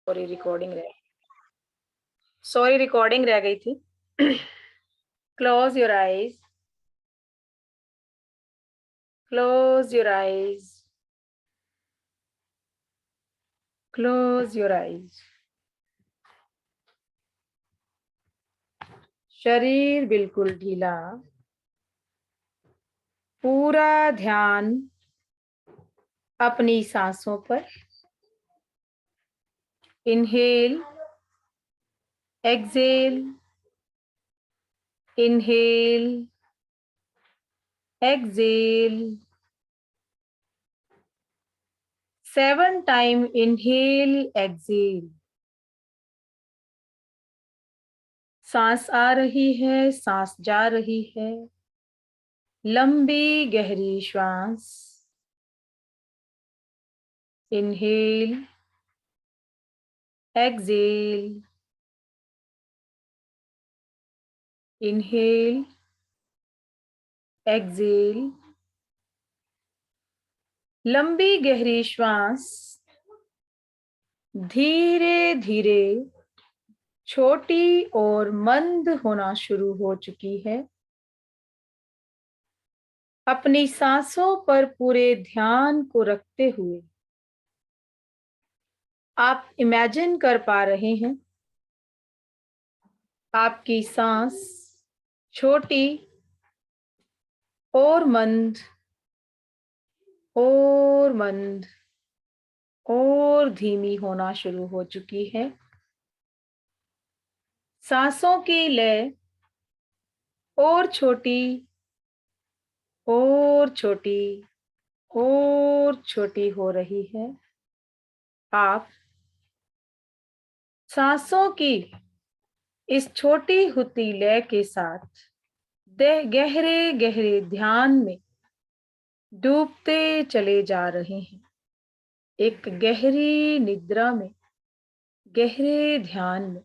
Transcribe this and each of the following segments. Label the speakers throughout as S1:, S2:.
S1: Sorry recording रह गई थी। Close your eyes, close your eyes, close your eyes. शरीर बिल्कुल ढीला, पूरा ध्यान अपनी सांसों पर। Inhale, exhale, inhale, exhale. 7 time inhale, exhale. सांस आ रही है, सांस जा रही है। लंबी गहरी श्वास। Inhale, exhale, inhale, exhale. लंबी गहरी श्वास धीरे धीरे छोटी और मंद होना शुरू हो चुकी है। अपनी सांसों पर पूरे ध्यान को रखते हुए आप इमेजिन कर पा रहे हैं आपकी सांस छोटी और मंद और मंद और धीमी होना शुरू हो चुकी है। सांसों की लय और छोटी और छोटी और छोटी हो रही है। आप सांसों की इस छोटी होती लय के साथ गहरे गहरे ध्यान में डूबते चले जा रहे हैं। एक गहरी निद्रा में, गहरे ध्यान में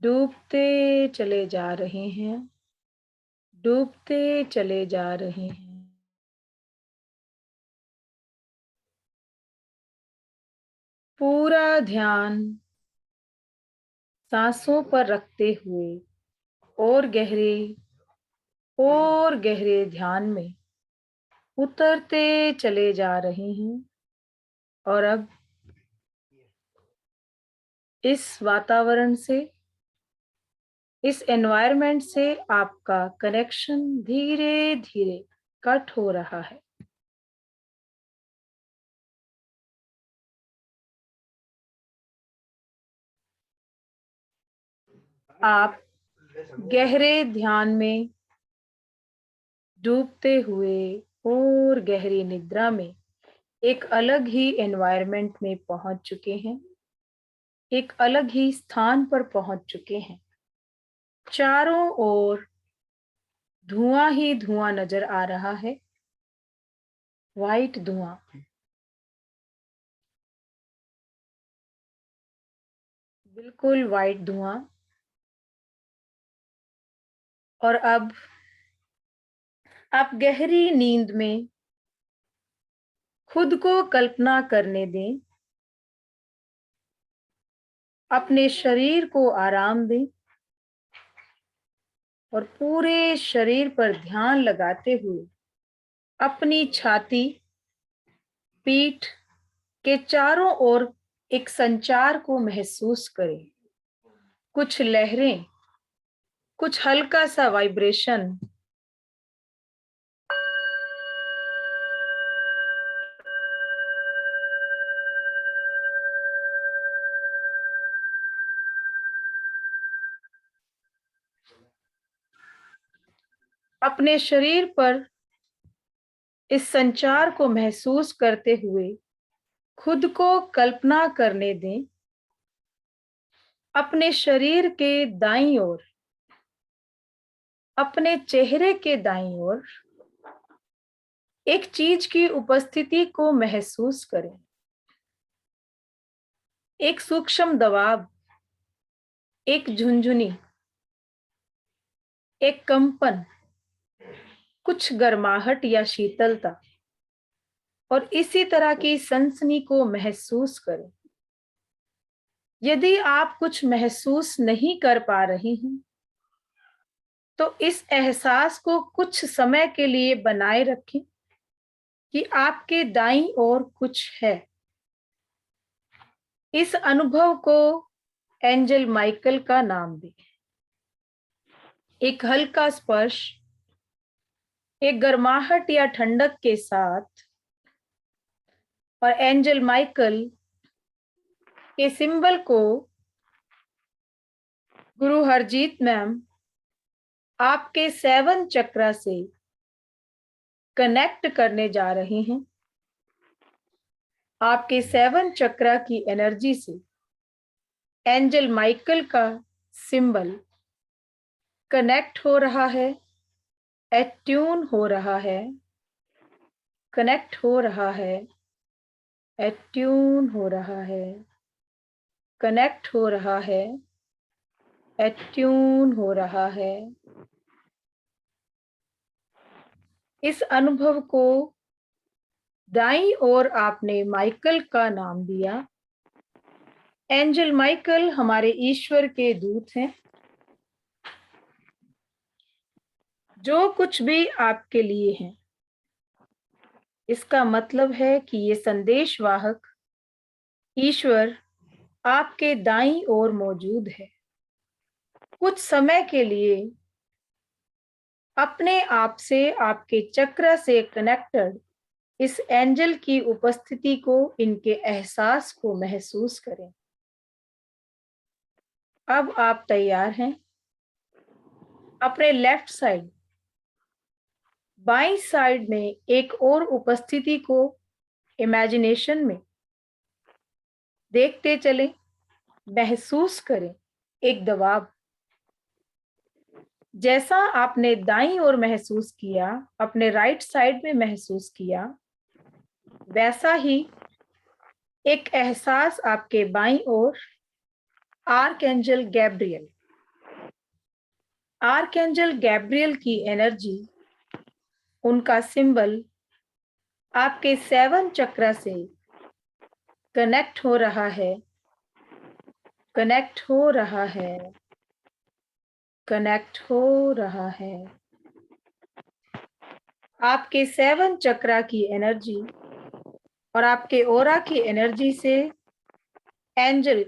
S1: डूबते चले जा रहे हैं, डूबते चले जा रहे हैं। पूरा ध्यान सांसों पर रखते हुए और गहरे ध्यान में उतरते चले जा रहे हैं। और अब इस वातावरण से, इस एनवायरनमेंट से आपका कनेक्शन धीरे धीरे कट हो रहा है। आप गहरे ध्यान में डूबते हुए और गहरी निद्रा में एक अलग ही एनवायरनमेंट में पहुंच चुके हैं, एक अलग ही स्थान पर पहुंच चुके हैं। चारों ओर धुआं ही धुआं नजर आ रहा है, वाइट धुआं। बिल्कुल वाइट धुआं। और अब आप गहरी नींद में खुद को कल्पना करने दें, अपने शरीर को आराम दें और पूरे शरीर पर ध्यान लगाते हुए अपनी छाती, पीठ के चारों ओर एक संचार को महसूस करें। कुछ लहरें, कुछ हल्का सा वाइब्रेशन। अपने शरीर पर इस संचार को महसूस करते हुए खुद को कल्पना करने दें, अपने शरीर के दाईं ओर, अपने चेहरे के दाईं ओर एक चीज की उपस्थिति को महसूस करें। एक सूक्ष्म दबाव, एक झुनझुनी, एक कंपन, कुछ गर्माहट या शीतलता और इसी तरह की सनसनी को महसूस करें। यदि आप कुछ महसूस नहीं कर पा रही हैं, तो इस एहसास को कुछ समय के लिए बनाए रखें कि आपके दाईं ओर कुछ है। इस अनुभव को एंजल माइकल का नाम दें। एक हल्का स्पर्श, एक गर्माहट या ठंडक के साथ, और एंजल माइकल के सिंबल को गुरु हरजीत मैम आपके 7 चक्रा से कनेक्ट करने जा रहे हैं। आपके 7 चक्रा की एनर्जी से एंजल माइकल का सिंबल कनेक्ट हो रहा है, एट्यून हो रहा है, कनेक्ट हो रहा है, एट्यून हो रहा है, कनेक्ट हो रहा है, एट्यून हो रहा है। इस अनुभव को दाईं ओर आपने माइकल का नाम दिया। एंजल माइकल हमारे ईश्वर के दूत हैं। जो कुछ भी आपके लिए हैं, इसका मतलब है कि ये संदेश वाहक ईश्वर आपके दाईं ओर मौजूद है। कुछ समय के लिए अपने आप से, आपके चक्र से कनेक्टेड इस एंजल की उपस्थिति को, इनके एहसास को महसूस करें। अब आप तैयार हैं। अपने लेफ्ट साइड, बाईं साइड में एक और उपस्थिति को इमेजिनेशन में देखते चलें, महसूस करें। एक दबाव, जैसा आपने दाईं ओर महसूस किया, अपने राइट साइड में महसूस किया, वैसा ही एक एहसास आपके बाईं ओर आर्कएंजल गैब्रियल, आर्कएंजल गैब्रियल की एनर्जी, उनका सिंबल आपके 7 चक्र से कनेक्ट हो रहा है, कनेक्ट हो रहा है, कनेक्ट हो रहा है। आपके 7 चक्र की एनर्जी और आपके ओरा की एनर्जी से एंजल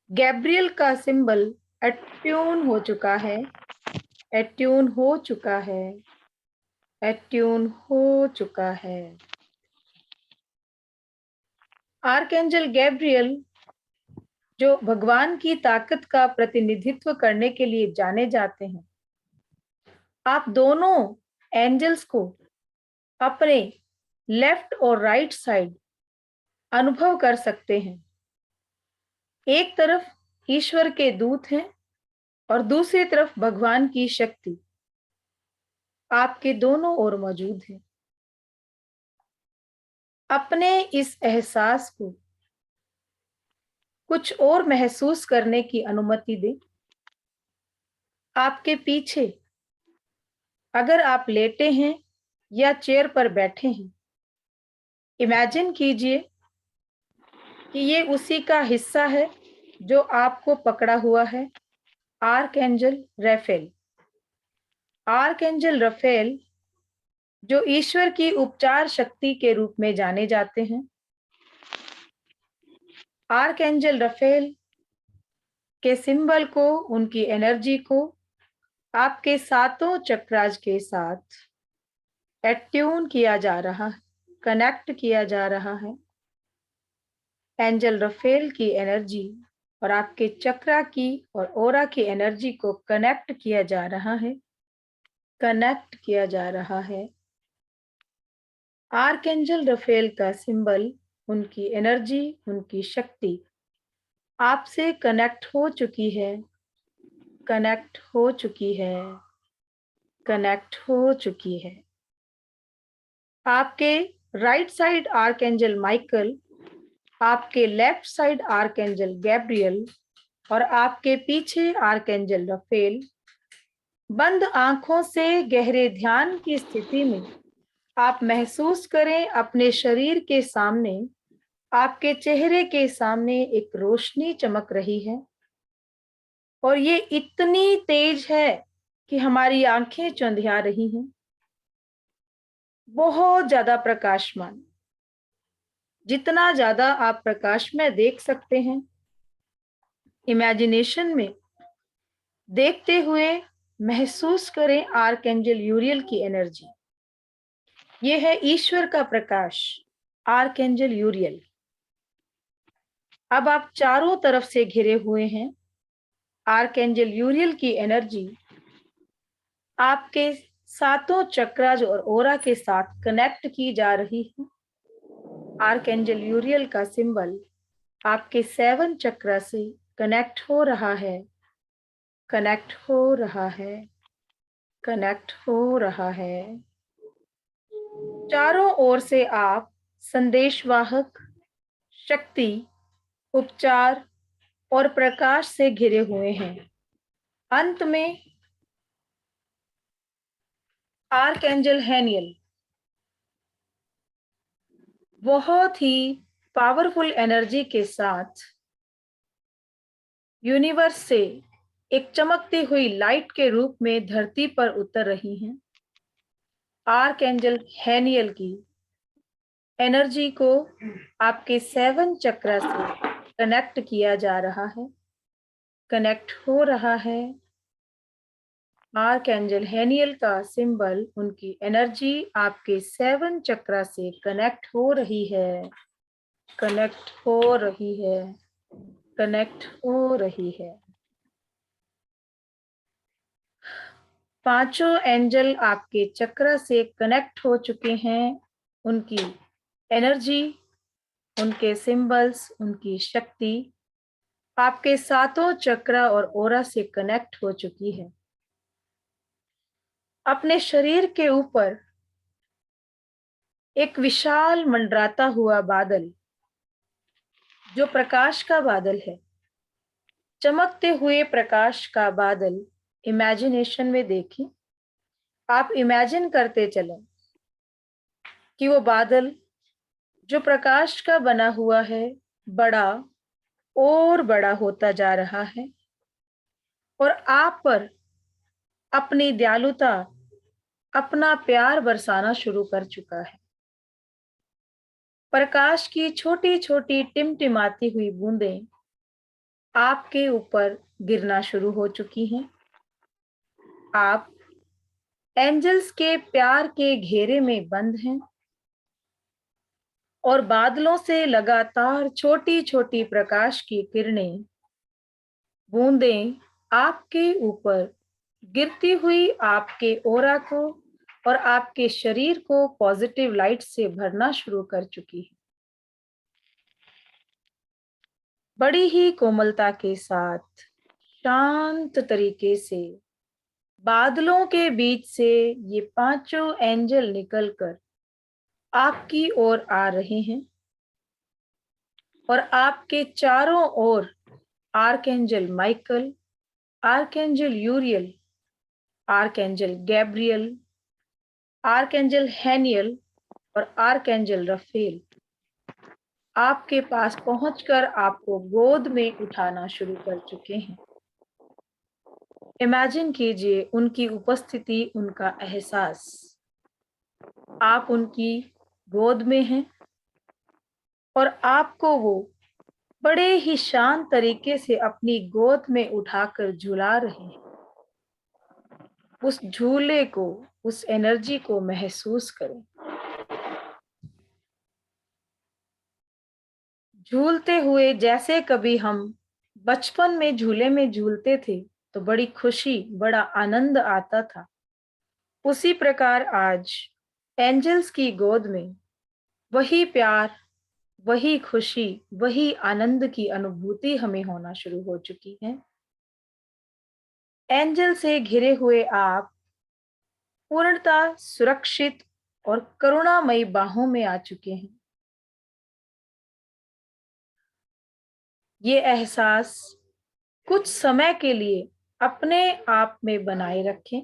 S1: गैब्रियल का सिंबल एट्यून हो चुका है, एट्यून हो चुका है, एट्यून हो चुका है। आर्कएंजल गैब्रियल, जो भगवान की ताकत का प्रतिनिधित्व करने के लिए जाने जाते हैं, आप दोनों एंजल्स को अपने लेफ्ट और राइट साइड अनुभव कर सकते हैं। एक तरफ ईश्वर के दूत हैं और दूसरी तरफ भगवान की शक्ति आपके दोनों ओर मौजूद है। अपने इस एहसास को कुछ और महसूस करने की अनुमति दें। आपके पीछे, अगर आप लेटे हैं या चेयर पर बैठे हैं, इमेजिन कीजिए कि ये उसी का हिस्सा है जो आपको पकड़ा हुआ है, आर्कएंजल रफेल। आर्कएंजल रफेल, जो ईश्वर की उपचार शक्ति के रूप में जाने जाते हैं, आर्कएंजल रफेल के सिंबल को, उनकी एनर्जी को आपके 7 चक्रास के साथ एट्यून किया जा रहा है, कनेक्ट किया जा रहा है। एंजल रफेल की एनर्जी और आपके चक्रा की और ओरा की एनर्जी को कनेक्ट किया जा रहा है, कनेक्ट किया जा रहा है। आर्कएंजल रफेल का सिंबल, उनकी एनर्जी, उनकी शक्ति आपसे कनेक्ट हो चुकी है, कनेक्ट हो चुकी है, कनेक्ट हो चुकी है। आपके राइट साइड आर्कएंजल माइकल, आपके लेफ्ट साइड आर्कएंजल गैब्रियल और आपके पीछे आर्कएंजल रफेल बंद आंखों से गहरे ध्यान की स्थिति में आप महसूस करें अपने शरीर के सामने आपके चेहरे के सामने एक रोशनी चमक रही है और ये इतनी तेज है कि हमारी आंखें चौंधिया रही हैं। बहुत ज्यादा प्रकाशमान। जितना ज्यादा आप प्रकाश में देख सकते हैं, इमेजिनेशन में देखते हुए महसूस करें आर्कएंजल यूरियल की एनर्जी। ये है ईश्वर का प्रकाश, आर्कएंजल यूरियल। अब आप चारों तरफ से घिरे हुए हैं। आर्कएंजल यूरियल की एनर्जी आपके सातों चक्रास और ओरा के साथ कनेक्ट की जा रही है। आर्कएंजल यूरियल का सिंबल आपके 7 चक्र से कनेक्ट हो रहा है, कनेक्ट हो रहा है, कनेक्ट हो रहा है। चारों ओर से आप संदेशवाहक, शक्ति, उपचार और प्रकाश से घिरे हुए हैं। अंत में आर्कएंजल हैनियल बहुत ही पावरफुल एनर्जी के साथ यूनिवर्स से एक चमकती हुई लाइट के रूप में धरती पर उतर रही हैं। आर्कएंजल हैनियल की एनर्जी को आपके 7 चक्र से कनेक्ट किया जा रहा है, कनेक्ट हो रहा है। आर्कएंजल हैनियल का सिंबल, उनकी एनर्जी आपके 7 चक्र से कनेक्ट हो रही है, कनेक्ट हो रही है, कनेक्ट हो रही है। पांचों एंजल आपके चक्र से कनेक्ट हो चुके हैं। उनकी एनर्जी, उनके सिंबल्स, उनकी शक्ति आपके सातों चक्र और ओरा से कनेक्ट हो चुकी है। अपने शरीर के ऊपर एक विशाल मंडराता हुआ बादल, जो प्रकाश का बादल है, चमकते हुए प्रकाश का बादल इमेजिनेशन में देखें। आप इमेजिन करते चलें कि वो बादल जो प्रकाश का बना हुआ है, बड़ा और बड़ा होता जा रहा है और आप पर अपनी दयालुता, अपना प्यार बरसाना शुरू कर चुका है। प्रकाश की छोटी छोटी टिमटिमाती हुई बूंदें आपके ऊपर गिरना शुरू हो चुकी हैं। आप एंजल्स के प्यार के घेरे में बंद हैं और बादलों से लगातार छोटी छोटी प्रकाश की किरणें, बूंदें आपके ऊपर गिरती हुई आपके ओरा को और आपके शरीर को पॉजिटिव लाइट से भरना शुरू कर चुकी है। बड़ी ही कोमलता के साथ, शांत तरीके से बादलों के बीच से ये पांचों एंजल निकलकर आपकी ओर आ रहे हैं और आपके चारों ओर archangel Michael, archangel यूरियल, archangel Gabriel, archangel हैनियल और आर्कएंजल रफेल आपके पास पहुंचकर आपको गोद में उठाना शुरू कर चुके हैं। इमेजिन कीजिए उनकी उपस्थिति, उनका एहसास। आप उनकी गोद में हैं और आपको वो बड़े ही शांत तरीके से अपनी गोद में उठाकर झुला रहे हैं। उस झूले को, उस एनर्जी को महसूस करें। झूलते हुए जैसे कभी हम बचपन में झूले में झूलते थे तो बड़ी खुशी, बड़ा आनंद आता था, उसी प्रकार आज एंजल्स की गोद में वही प्यार, वही खुशी, वही आनंद की अनुभूति हमें होना शुरू हो चुकी है। एंजल से घिरे हुए आप पूर्णतः सुरक्षित और करुणामयी बाहों में आ चुके हैं। ये एहसास कुछ समय के लिए अपने आप में बनाए रखें।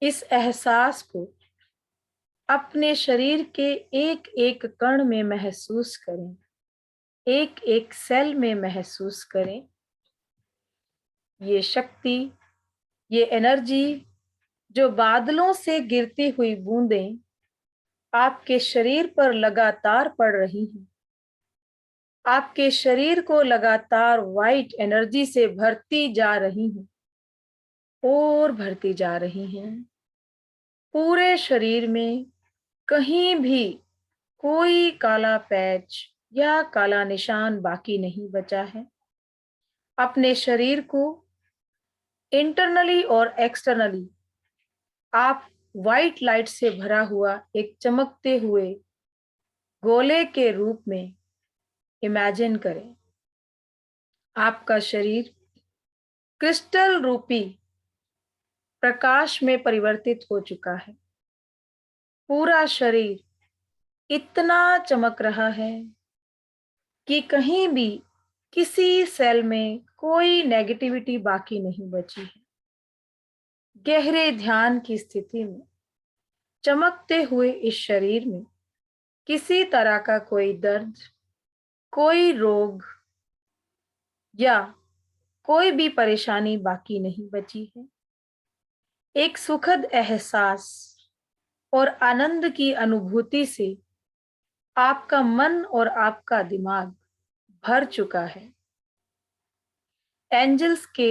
S1: इस एहसास को अपने शरीर के एक एक कण में महसूस करें, एक एक सेल में महसूस करें। ये शक्ति, ये एनर्जी जो बादलों से गिरती हुई बूंदें आपके शरीर पर लगातार पड़ रही हैं, आपके शरीर को लगातार वाइट एनर्जी से भरती जा रही हैं और भरती जा रही हैं। पूरे शरीर में कहीं भी कोई काला पैच या काला निशान बाकी नहीं बचा है। अपने शरीर को इंटरनली और एक्सटर्नली आप वाइट लाइट से भरा हुआ एक चमकते हुए गोले के रूप में इमेजिन करें। आपका शरीर क्रिस्टल रूपी प्रकाश में परिवर्तित हो चुका है। पूरा शरीर इतना चमक रहा है कि कहीं भी किसी सेल में कोई नेगेटिविटी बाकी नहीं बची है। गहरे ध्यान की स्थिति में चमकते हुए इस शरीर में किसी तरह का कोई दर्द, कोई रोग या कोई भी परेशानी बाकी नहीं बची है। एक सुखद एहसास और आनंद की अनुभूति से आपका मन और आपका दिमाग भर चुका है। एंजल्स के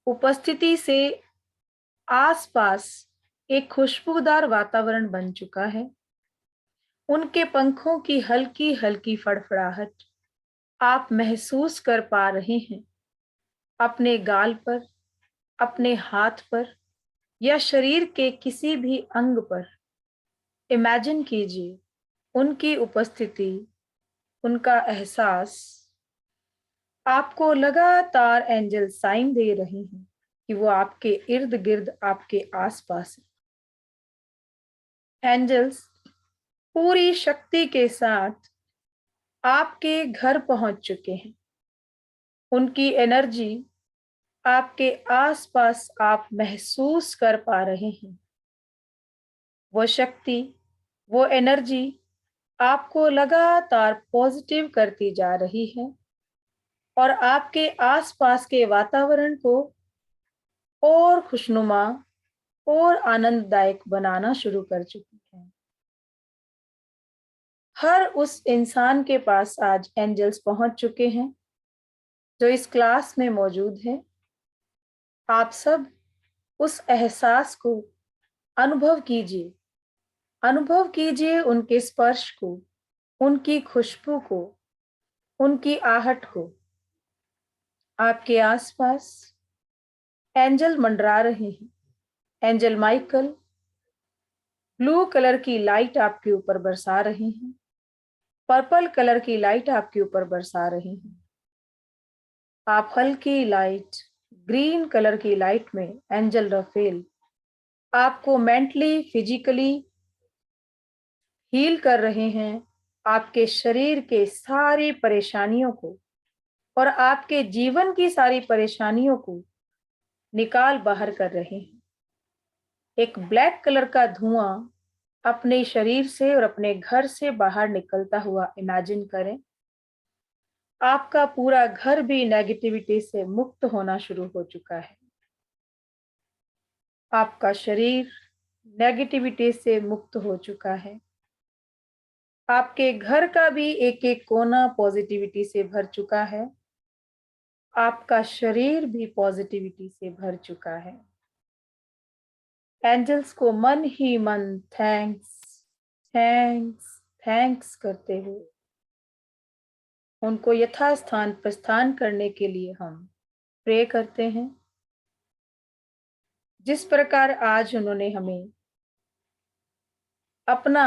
S1: उपस्थिति से आसपास एक खुशबूदार वातावरण बन चुका है। उनके पंखों की हल्की हल्की फड़फड़ाहट आप महसूस कर पा रहे हैं। अपने गाल पर, अपने हाथ पर या शरीर के किसी भी अंग पर इमेजिन कीजिए उनकी उपस्थिति, उनका एहसास। आपको लगातार एंजल साइन दे रहे हैं कि वो आपके इर्द गिर्द, आपके आसपास है। एंजल्स पूरी शक्ति के साथ आपके घर पहुंच चुके हैं। उनकी एनर्जी आपके आसपास आप महसूस कर पा रहे हैं। वो शक्ति, वो एनर्जी आपको लगातार पॉजिटिव करती जा रही है और आपके आसपास के वातावरण को और खुशनुमा और आनंददायक बनाना शुरू कर चुकी है। हर उस इंसान के पास आज एंजल्स पहुंच चुके हैं जो इस क्लास में मौजूद है। आप सब उस एहसास को अनुभव कीजिए, अनुभव कीजिए उनके स्पर्श को, उनकी खुशबू को, उनकी आहट को। आपके आसपास एंजल मंडरा रहे हैं। एंजल माइकल ब्लू कलर की लाइट आपके ऊपर बरसा रहे हैं, पर्पल कलर की लाइट आपके ऊपर बरसा रहे हैं। आप हल्की लाइट ग्रीन कलर की लाइट में एंजल रफेल आपको मेंटली, फिजिकली हील कर रहे हैं। आपके शरीर के सारी परेशानियों को और आपके जीवन की सारी परेशानियों को निकाल बाहर कर रहे हैं। एक ब्लैक कलर का धुआं अपने शरीर से और अपने घर से बाहर निकलता हुआ इमेजिन करें। आपका पूरा घर भी नेगेटिविटी से मुक्त होना शुरू हो चुका है। आपका शरीर नेगेटिविटी से मुक्त हो चुका है। आपके घर का भी एक एक कोना पॉजिटिविटी से भर चुका है। आपका शरीर भी पॉजिटिविटी से भर चुका है। एंजल्स को मन ही मन थैंक्स, थैंक्स, थैंक्स करते हुए उनको यथास्थान प्रस्थान करने के लिए हम प्रे करते हैं। जिस प्रकार आज उन्होंने हमें अपना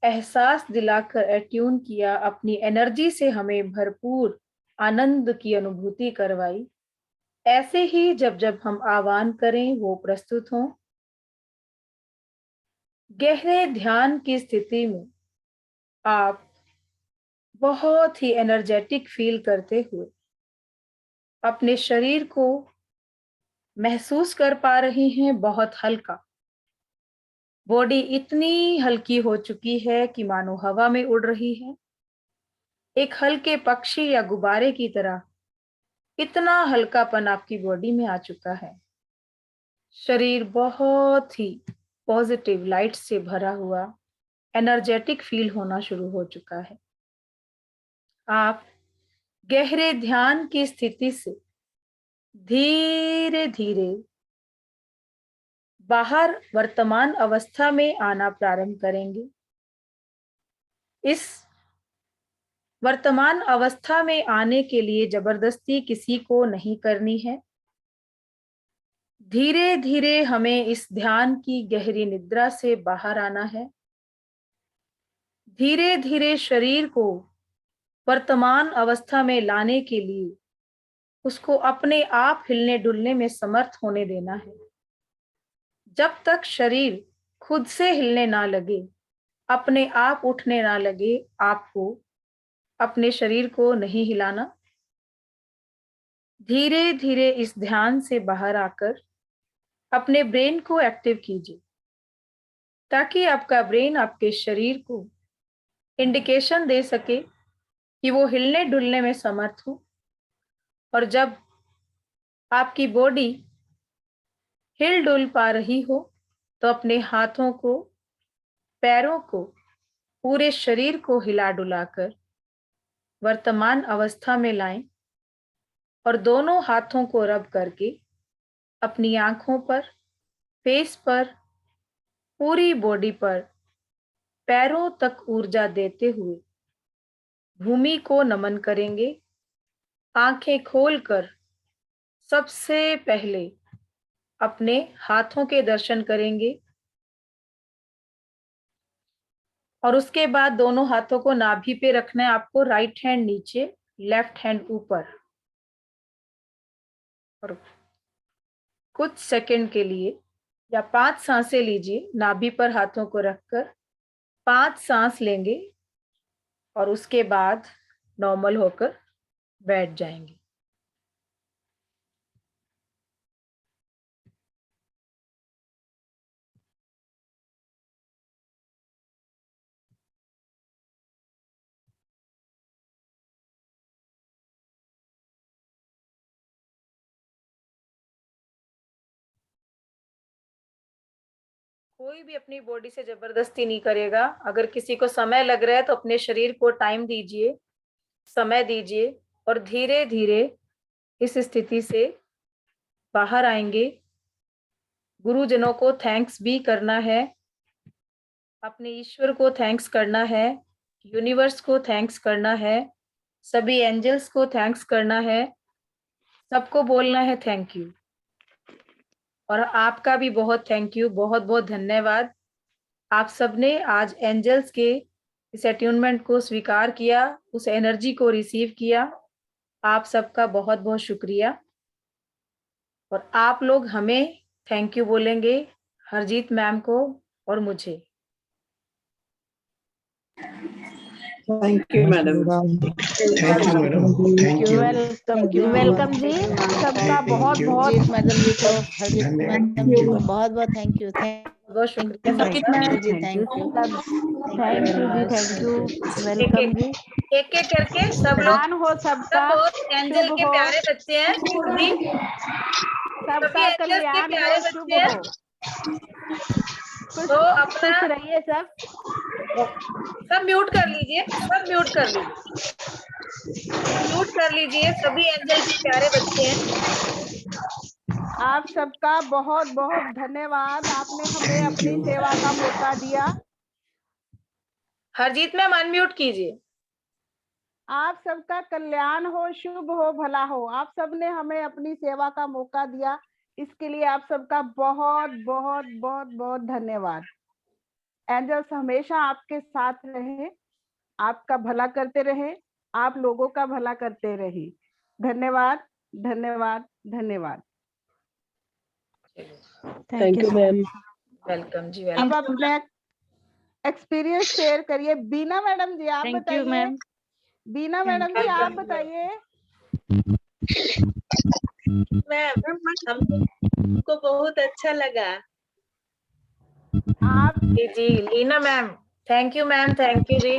S1: एहसास दिलाकर अट्यून किया, अपनी एनर्जी से हमें भरपूर आनंद की अनुभूति करवाई, ऐसे ही जब जब हम आह्वान करें वो प्रस्तुत हों। गहरे ध्यान की स्थिति में आप बहुत ही एनर्जेटिक फील करते हुए अपने शरीर को महसूस कर पा रहे हैं बहुत हल्का। बॉडी इतनी हल्की हो चुकी है कि मानो हवा में उड़ रही है, एक हल्के पक्षी या गुब्बारे की तरह। इतना हल्कापन आपकी बॉडी में आ चुका है। शरीर बहुत ही पॉजिटिव लाइट से भरा हुआ, एनर्जेटिक फील होना शुरू हो चुका है। आप गहरे ध्यान की स्थिति से धीरे धीरे बाहर वर्तमान अवस्था में आना प्रारंभ करेंगे। इस वर्तमान अवस्था में आने के लिए जबरदस्ती किसी को नहीं करनी है। धीरे धीरे हमें इस ध्यान की गहरी निद्रा से बाहर आना है। धीरे धीरे शरीर को वर्तमान अवस्था में लाने के लिए उसको अपने आप हिलने डुलने में समर्थ होने देना है। जब तक शरीर खुद से हिलने ना लगे, अपने आप उठने ना लगे, आपको अपने शरीर को नहीं हिलाना। धीरे धीरे इस ध्यान से बाहर आकर अपने ब्रेन को एक्टिव कीजिए, ताकि आपका ब्रेन आपके शरीर को इंडिकेशन दे सके कि वो हिलने डुलने में समर्थ हो। और जब आपकी बॉडी हिल डुल पा रही हो तो अपने हाथों को, पैरों को, पूरे शरीर को हिला डुलाकर वर्तमान अवस्था में लाएं और दोनों हाथों को रब करके अपनी आंखों पर, फेस पर, पूरी बॉडी पर, पैरों तक ऊर्जा देते हुए भूमि को नमन करेंगे। आंखें खोलकर सबसे पहले अपने हाथों के दर्शन करेंगे और उसके बाद दोनों हाथों को नाभि पे रखना है आपको। राइट हैंड नीचे, लेफ्ट हैंड ऊपर। और कुछ सेकंड के लिए या 5 सांसें लीजिए, नाभि पर हाथों को रखकर 5 सांस लेंगे और उसके बाद नॉर्मल होकर बैठ जाएंगे। कोई भी अपनी बॉडी से जबरदस्ती नहीं करेगा। अगर किसी को समय लग रहा है तो अपने शरीर को टाइम दीजिए, समय दीजिए और धीरे धीरे इस स्थिति से बाहर आएंगे। गुरुजनों को थैंक्स भी करना है, अपने ईश्वर को थैंक्स करना है, यूनिवर्स को थैंक्स करना है, सभी एंजल्स को थैंक्स करना है, सबको बोलना है थैंक यू। और आपका भी बहुत थैंक यू, बहुत बहुत धन्यवाद। आप सबने आज एंजल्स के इस अट्यूनमेंट को स्वीकार किया, उस एनर्जी को रिसीव किया। आप सबका बहुत बहुत शुक्रिया। और आप लोग हमें थैंक यू बोलेंगे, हरजीत मैम को और मुझे।
S2: Thank you madam.
S3: Thank you madam, thank you,
S4: welcome जी। सबका बहुत बहुत
S5: मैडम जी को,
S3: धन्यवाद।
S5: मैडम जी को बहुत बहुत थैंक यू।
S1: बहुत शुक्रिया सबका।
S5: जी थैंक यू,
S4: थैंक यू जी, थैंक यू, वेलकम जी।
S1: एक एक करके सब लोग,
S4: ध्यान हो
S1: सब
S4: सबका,
S1: बहुत एंजल
S4: शुभ
S1: के
S4: हो,
S1: प्यारे बच्चे हैं जी,
S4: सबका
S1: एंजल्स के
S4: कल्याण
S1: प्यारे
S4: हो, शुभ
S1: बच्चे
S4: हो।
S1: हैं। तो अपना
S4: खुश रहिए सब।
S1: सब म्यूट कर लीजिए, सब म्यूट कर लीजिए, म्यूट कर लीजिए। सभी एंजल के प्यारे बच्चे हैं।
S4: आप सबका बहुत बहुत धन्यवाद, आपने हमें अपनी सेवा का मौका दिया।
S1: हरजीत मैम अनम्यूट कीजिए।
S4: आप सबका कल्याण हो, शुभ हो, भला हो। आप सबने हमें अपनी सेवा का मौका दिया, इसके लिए आप सबका बहुत बहुत बहुत बहुत धन्यवाद। एंजल्स हमेशा आपके साथ रहे, आपका भला करते रहे, आप लोगों का भला करते रहे। धन्यवाद, धन्यवाद, धन्यवाद।
S2: Thank you ma'am.
S1: वेलकम जी,
S4: अब
S1: वेलकम।
S4: अपने एक्सपीरियंस शेयर करिए। बीना मैडम जी आप बताइए। बीना मैडम जी आप बताइए।
S2: मैम हमको बहुत अच्छा लगा।
S4: आप
S1: जी Leena ma'am, thank you ma'am, thank you जी।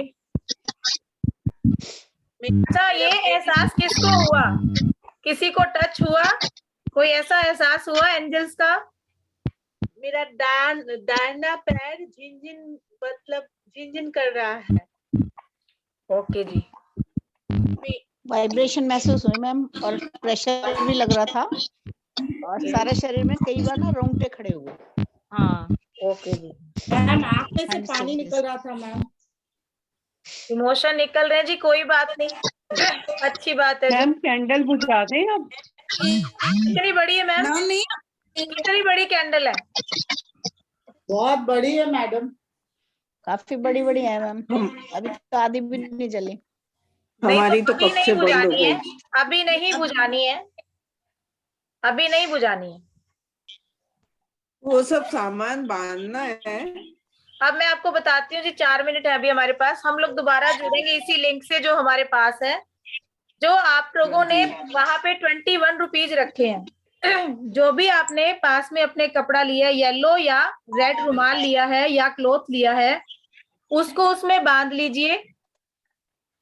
S1: अच्छा, ये एहसास किसको हुआ? किसी को टच हुआ? कोई ऐसा एहसास हुआ एंजल्स का?
S2: मेरा दाहिना पैर झिनझिन मतलब झिनझिन कर रहा है।
S1: ओके जी।
S5: वाइब्रेशन महसूस हुई मैम, और प्रेशर भी लग रहा था, और सारे शरीर में कई बार ना रोंगटे खड़े हुए।
S1: हाँ ओके जी।
S2: मैम आँख में से
S5: हाँ जी,
S2: पानी
S5: जी।
S2: निकल रहा था मैम।
S1: इमोशन निकल रहे हैं जी, कोई बात नहीं, अच्छी बात है जी।
S6: मैम कैंडल बुझा दें अब?
S1: कितनी बड़ी है मैम?
S2: नहीं,
S1: कितनी बड़ी कैंडल है?
S2: बहुत बड़ी है मैडम।
S5: काफी बड़ी बड़ी है मैम, अभी तो आधी भी नहीं जली।
S2: हमारी तो
S1: अभी
S2: कब
S1: नहीं
S2: से बंद हो
S1: बुझानी है,
S2: गई।
S1: अभी नहीं बुझानी है, अभी नहीं बुझानी है।
S2: वो सब सामान बांधना है।
S1: अब मैं आपको बताती हूँ जी, 4 मिनट है अभी हमारे पास, हम लोग दोबारा जुड़ेंगे इसी लिंक से जो हमारे पास है। जो आप लोगों ने वहां पे 21 रुपीज रखे हैं, जो भी आपने पास में अपने कपड़ा लिया, येलो या रेड रुमाल लिया है या क्लॉथ लिया है, उसको उसमें बांध लीजिए।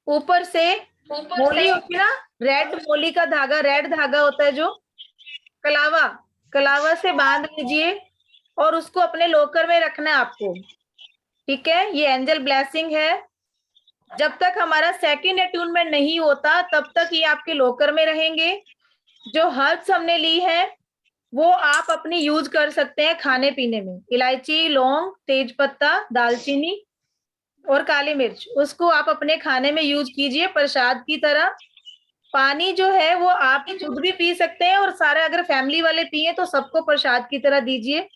S1: ऊपर से मोली होती है ना, रेड मोली का धागा, रेड धागा होता है जो कलावा, कलावा से बांध लीजिए और उसको अपने लॉकर में रखना है आपको। ठीक है, ये एंजल ब्लेसिंग है। जब तक हमारा सेकंड अट्यूनमेंट नहीं होता तब तक ये आपके लॉकर में रहेंगे। जो हर्ब्स हमने ली है वो आप अपनी यूज कर सकते हैं खाने पीने में। इलायची, लौंग, तेज पत्ता, दालचीनी और काली मिर्च, उसको आप अपने खाने में यूज कीजिए प्रसाद की तरह। पानी जो है वो आप खुद भी पी सकते हैं, और सारे अगर फैमिली वाले पिए तो सबको प्रसाद की तरह दीजिए।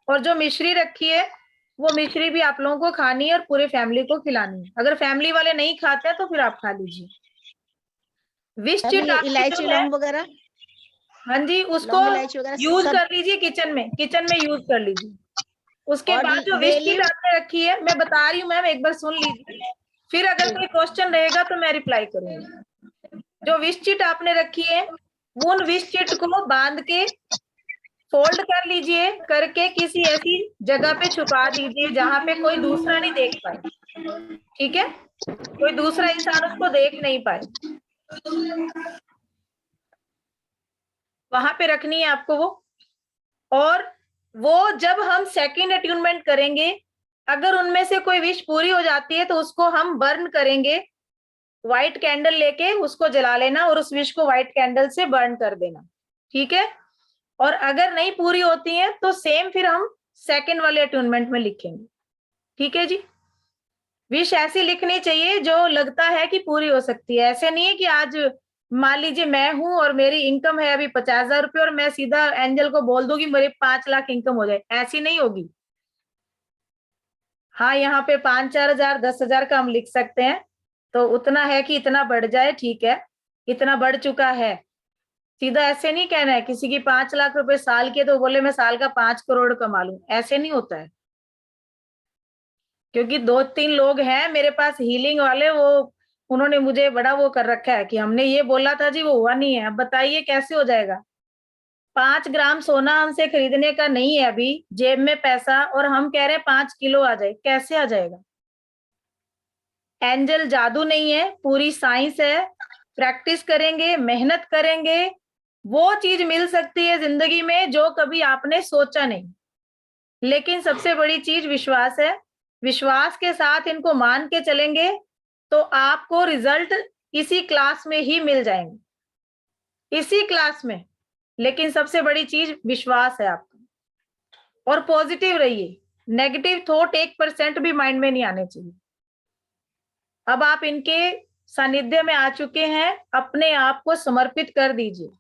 S1: और जो मिश्री रखी है वो मिश्री भी आप लोगों को खानी है और पूरे फैमिली को खिलानी है। अगर फैमिली वाले नहीं खाते हैं तो फिर आप खा लीजिए। विश
S5: मैम
S1: चिट
S5: ये
S1: आपकी
S5: इलायची
S1: जो है,
S5: लौंग वगैरह,
S1: हाँ जी, उसको
S5: लौंग इलायची वगैरह
S1: यूज
S5: सब,
S1: कर लीजिए किचन में, किचन में यूज कर लीजिए। उसके
S5: और
S1: बाद जो विश
S5: बे
S1: चिट
S5: लीफ,
S1: आपने रखी है, मैं बता रही हूँ मैम, एक बार सुन लीजिए, फिर अगर कोई क्वेश्चन रहेगा तो मैं रिप्लाई करूंगी। जो विश चिट आपने रखी है, उन विश चिट को बांध के फोल्ड कर लीजिए, करके किसी ऐसी जगह पे छुपा दीजिए जहां पे कोई दूसरा नहीं देख पाए। ठीक है, कोई दूसरा इंसान उसको देख नहीं पाए, वहां पे रखनी है आपको वो। और वो जब हम सेकंड अट्यूनमेंट करेंगे, अगर उनमें से कोई विश पूरी हो जाती है तो उसको हम बर्न करेंगे। व्हाइट कैंडल लेके उसको जला लेना और उस विश को व्हाइट कैंडल से बर्न कर देना। ठीक है, और अगर नहीं पूरी होती है तो सेम फिर हम सेकंड वाले अट्यूनमेंट में लिखेंगे। ठीक है जी, विश ऐसी लिखनी चाहिए जो लगता है कि पूरी हो सकती है। ऐसे नहीं है कि आज मान लीजिए मैं हूं और मेरी इनकम है अभी 50,000 रुपये और मैं सीधा एंजल को बोल दूंगी मेरे 5 लाख इनकम हो जाए, ऐसी नहीं होगी। हाँ, यहाँ पे 5-4 हजार 10,000 का हम लिख सकते हैं, तो उतना है कि इतना बढ़ जाए, ठीक है, इतना बढ़ चुका है। सीधा ऐसे नहीं कहना है किसी की 5 लाख रुपए साल के तो बोले मैं साल का 5 करोड़ कमा लूं, ऐसे नहीं होता है। क्योंकि 2-3 लोग हैं मेरे पास हीलिंग वाले, वो उन्होंने मुझे बड़ा वो कर रखा है कि हमने ये बोला था जी, वो हुआ नहीं है, अब बताइए कैसे हो जाएगा। 5 ग्राम सोना हमसे खरीदने का नहीं है अभी जेब में पैसा, और हम कह रहे हैं 5 किलो आ जाए, कैसे आ जाएगा? एंजल जादू नहीं है, पूरी साइंस है। प्रैक्टिस करेंगे, मेहनत करेंगे, वो चीज मिल सकती है जिंदगी में जो कभी आपने सोचा नहीं। लेकिन सबसे बड़ी चीज विश्वास है। विश्वास के साथ इनको मान के चलेंगे तो आपको रिजल्ट इसी क्लास में ही मिल जाएंगे, इसी क्लास में। लेकिन सबसे बड़ी चीज विश्वास है आपका, और पॉजिटिव रहिए। नेगेटिव थॉट 1% भी माइंड में नहीं आने चाहिए। अब आप इनके सानिध्य में आ चुके हैं, अपने आप को समर्पित कर दीजिए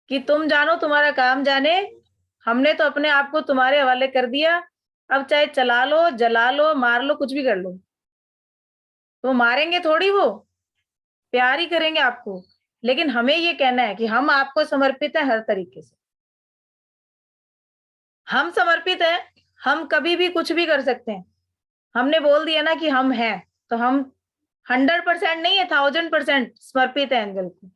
S1: कि तुम जानो तुम्हारा काम जाने, हमने तो अपने आप को तुम्हारे हवाले कर दिया। अब चाहे चला लो, जला लो, मार लो, कुछ भी कर लो, तो मारेंगे थोड़ी, वो प्यार ही करेंगे आपको। लेकिन हमें ये कहना है कि हम आपको समर्पित हैं हर तरीके से। हम समर्पित हैं, हम कभी भी कुछ भी कर सकते हैं। हमने बोल दिया ना कि हम हैं, तो हम 100% नहीं है, 1000% समर्पित है एंजल को।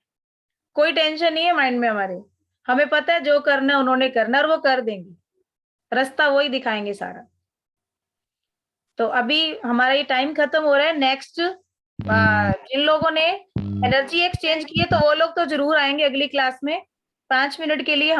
S1: कोई टेंशन नहीं है माइंड में हमारे, हमें पता है जो करना है उन्होंने करना है और वो कर देंगे, रास्ता वही दिखाएंगे सारा। तो अभी हमारा ये टाइम खत्म हो रहा है। नेक्स्ट जिन लोगों ने एनर्जी एक्सचेंज की है तो वो लोग तो जरूर आएंगे अगली क्लास में 5 मिनट के लिए।